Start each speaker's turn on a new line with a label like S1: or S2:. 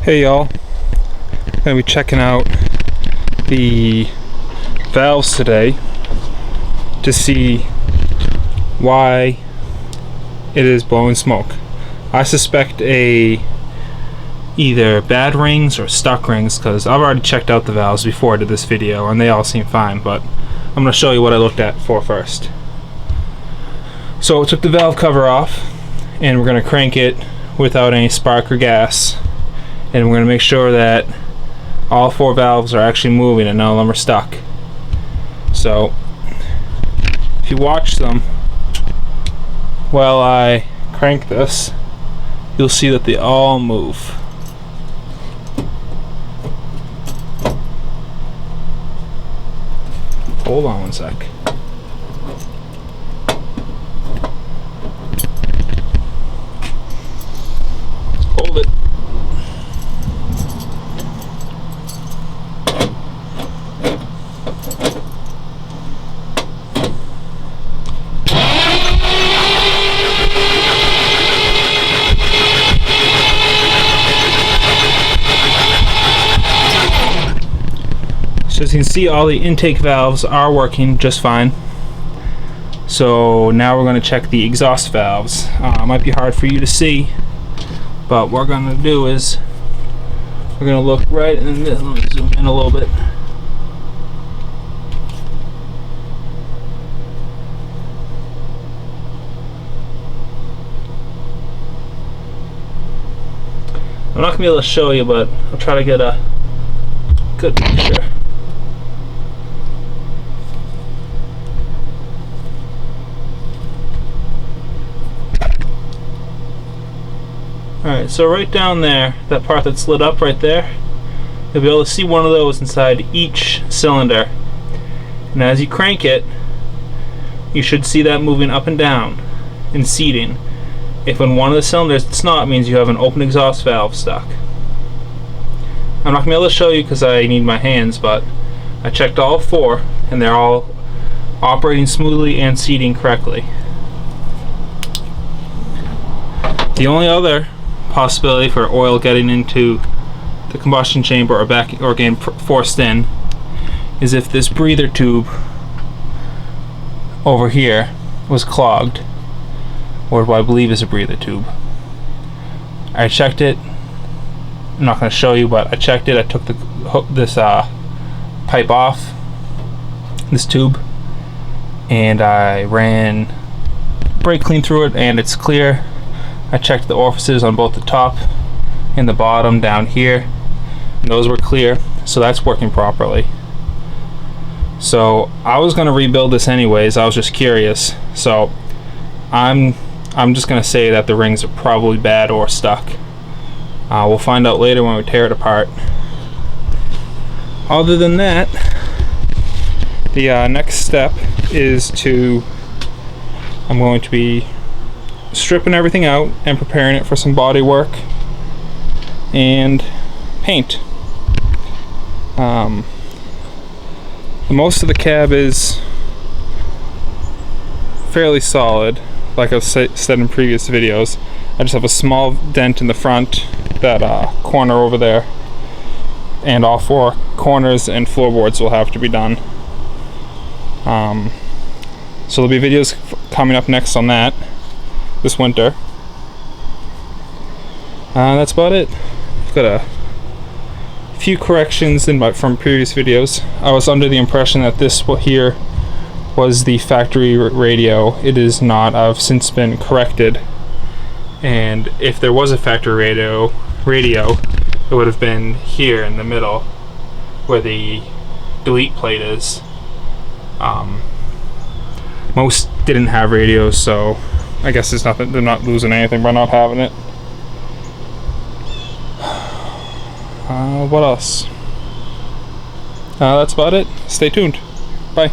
S1: Hey y'all, I'm going to be checking out the valves today to see why it is blowing smoke. I suspect either bad rings or stuck rings, because I've already checked out the valves before I did this video and they all seem fine, but I'm going to show you what I looked at for first. So I took the valve cover off and we're going to crank it without any spark or gas, and we're going to make sure that all four valves are actually moving and none of them are stuck. So if you watch them while I crank this, you'll see that they all move. Hold on one sec. Hold it. So as you can see, all the intake valves are working just fine. So now we're going to check the exhaust valves. It might be hard for you to see, but what we're going to do is we're going to look right in this. Let me zoom in a little bit. I'm not going to be able to show you, but I'll try to get a good picture. Alright, so right down there, that part that's lit up right there, you'll be able to see one of those inside each cylinder. And as you crank it, you should see that moving up and down and seating. If in one of the cylinders it's not, it means you have an open exhaust valve stuck. I'm not going to be able to show you because I need my hands, but I checked all four and they're all operating smoothly and seating correctly. The only other possibility for oil getting into the combustion chamber or getting forced in is if this breather tube over here was clogged, or what I believe is a breather tube. I checked it. I'm not going to show you, but I checked it. I took this pipe off, this tube, and I ran brake clean through it, and it's clear. I checked the orifices on both the top and the bottom down here, and those were clear, so that's working properly. So I was going to rebuild this anyways. I was just curious, so I'm just going to say that the rings are probably bad or stuck. We'll find out later when we tear it apart. Other than that, the next step is I'm going to be stripping everything out and preparing it for some body work and paint. Most of the cab is fairly solid, like I've said in previous videos. I just have a small dent in the front, that corner over there, and all four corners and floorboards will have to be done. So there'll be videos coming up next on that this winter. That's about it. I've got a few corrections from previous videos. I was under the impression that this here was the factory radio. It is not. I've since been corrected, and if there was a factory radio, it would have been here in the middle where the delete plate is. Most didn't have radios, so I guess there's nothing. They're not losing anything by not having it. What else? That's about it. Stay tuned. Bye.